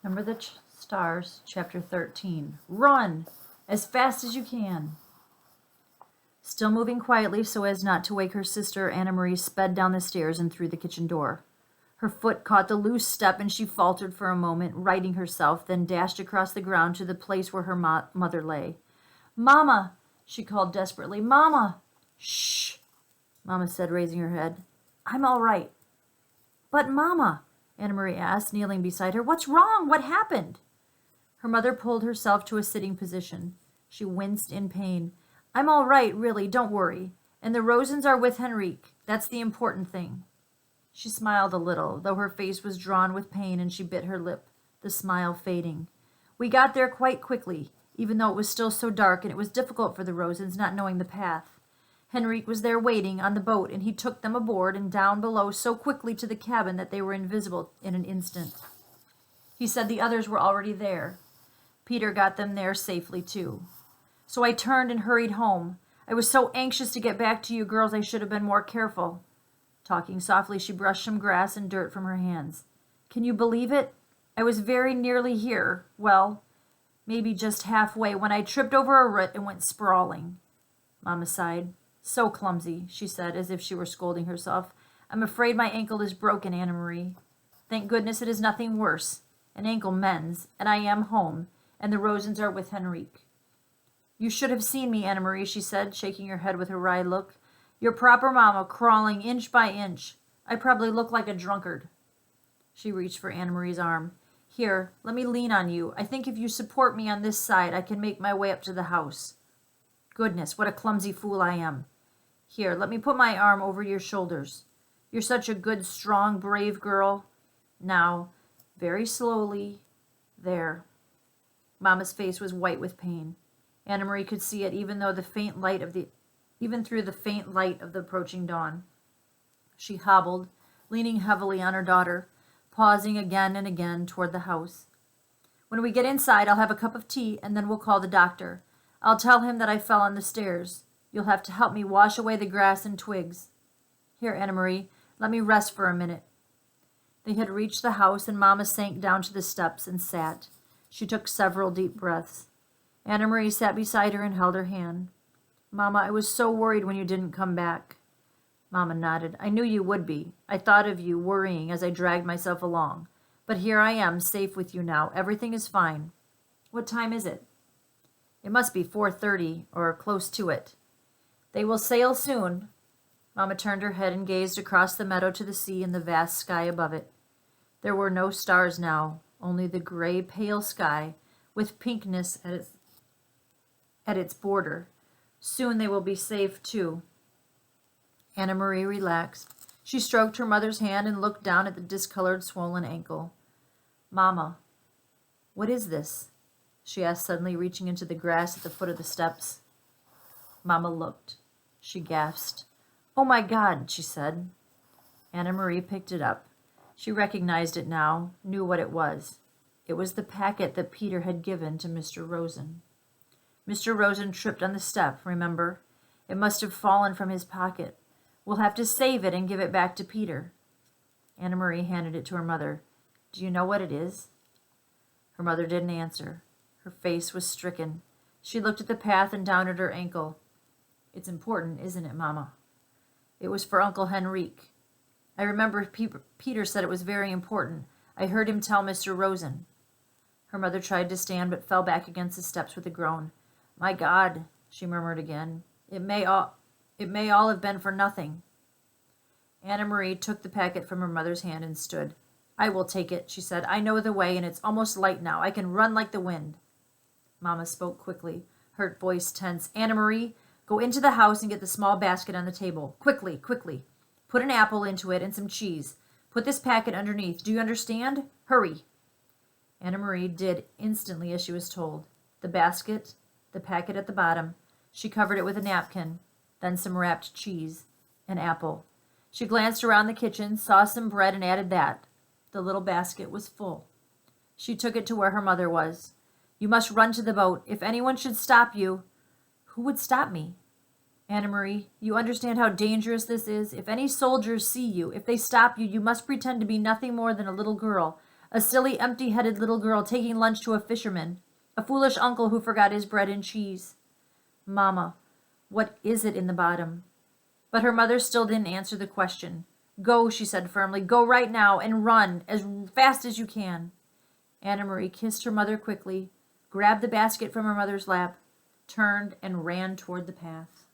Remember the Stars, Chapter 13. Run as fast as you can. Still moving quietly so as not to wake her sister, Anna Marie sped down the stairs and through the kitchen door. Her foot caught the loose step and she faltered for a moment, righting herself, then dashed across the ground to the place where her mother lay. "Mama!" she called desperately. "Mama!" "Shh!" Mama said, raising her head. "I'm all right." "But, Mama," Anna Marie asked, kneeling beside her, "what's wrong? What happened?" Her mother pulled herself to a sitting position. She winced in pain. "I'm all right, really, don't worry. And the Rosens are with Henrique. That's the important thing." She smiled a little, though her face was drawn with pain and she bit her lip, the smile fading. "We got there quite quickly, even though it was still so dark, and it was difficult for the Rosens, not knowing the path. Henrique was there waiting on the boat, and he took them aboard and down below so quickly to the cabin that they were invisible in an instant. He said the others were already there. Peter got them there safely, too. So I turned and hurried home. I was so anxious to get back to you girls I should have been more careful." Talking softly, she brushed some grass and dirt from her hands. "Can you believe it? I was very nearly here. Well, maybe just halfway, when I tripped over a root and went sprawling." Mama sighed. "So clumsy," she said, as if she were scolding herself. "I'm afraid my ankle is broken, Anna Marie. Thank goodness it is nothing worse. An ankle mends, and I am home, and the Rosens are with Henrique." "You should have seen me, Anna Marie," she said, shaking her head with a wry look. "Your proper mama, crawling inch by inch. I probably look like a drunkard." She reached for Anna Marie's arm. "Here, let me lean on you. I think if you support me on this side, I can make my way up to the house. Goodness, what a clumsy fool I am. Here, let me put my arm over your shoulders. You're such a good, strong, brave girl. Now, very slowly. There." Mama's face was white with pain. Anna Marie could see it even through the faint light of the approaching dawn. She hobbled, leaning heavily on her daughter, pausing again and again toward the house. "When we get inside, I'll have a cup of tea, and then we'll call the doctor. I'll tell him that I fell on the stairs. You'll have to help me wash away the grass and twigs. Here, Anna Marie, let me rest for a minute." They had reached the house, and Mama sank down to the steps and sat. She took several deep breaths. Anna Marie sat beside her and held her hand. "Mama, I was so worried when you didn't come back." Mama nodded. "I knew you would be. I thought of you, worrying as I dragged myself along. But here I am, safe with you now. Everything is fine. What time is it?" "It must be 4:30, or close to it." "They will sail soon." Mama turned her head and gazed across the meadow to the sea and the vast sky above it. There were no stars now, only the gray, pale sky, with pinkness at its border. Soon they will be safe, too. Anna Marie relaxed. She stroked her mother's hand and looked down at the discolored, swollen ankle. "Mama, what is this?" she asked suddenly, reaching into the grass at the foot of the steps. Mama looked. She gasped. "Oh, my God," she said. Anna Marie picked it up. She recognized it now, knew what it was. It was the packet that Peter had given to Mr. Rosen. Mr. Rosen tripped on the step, remember? It must have fallen from his pocket. We'll have to save it and give it back to Peter. Anna Marie handed it to her mother. "Do you know what it is?" Her mother didn't answer. Her face was stricken. She looked at the path and down at her ankle. "It's important, isn't it, Mama?" "It was for Uncle Henrique. I remember Peter said it was very important. I heard him tell Mr. Rosen." Her mother tried to stand but fell back against the steps with a groan. "My God," she murmured again. It may all have been for nothing." Anna Marie took the packet from her mother's hand and stood. "I will take it," she said. "I know the way, and it's almost light now. I can run like the wind." Mama spoke quickly, her voice tense. "Anna Marie, go into the house and get the small basket on the table. Quickly, quickly. Put an apple into it and some cheese. Put this packet underneath. Do you understand? Hurry." Anna Marie did instantly as she was told. The basket, the packet at the bottom. She covered it with a napkin, then some wrapped cheese, an apple. She glanced around the kitchen, saw some bread, and added that. The little basket was full. She took it to where her mother was. "You must run to the boat. If anyone should stop you—" "Who would stop me?" "Anna Marie, you understand how dangerous this is? If any soldiers see you, if they stop you, you must pretend to be nothing more than a little girl. A silly, empty-headed little girl taking lunch to a fisherman. A foolish uncle who forgot his bread and cheese. Mama, what is it in the bottom? But her mother still didn't answer the question. Go, she said firmly. Go right now and run as fast as you can. Anna Marie kissed her mother quickly, grabbed the basket from her mother's lap, turned and ran toward the path.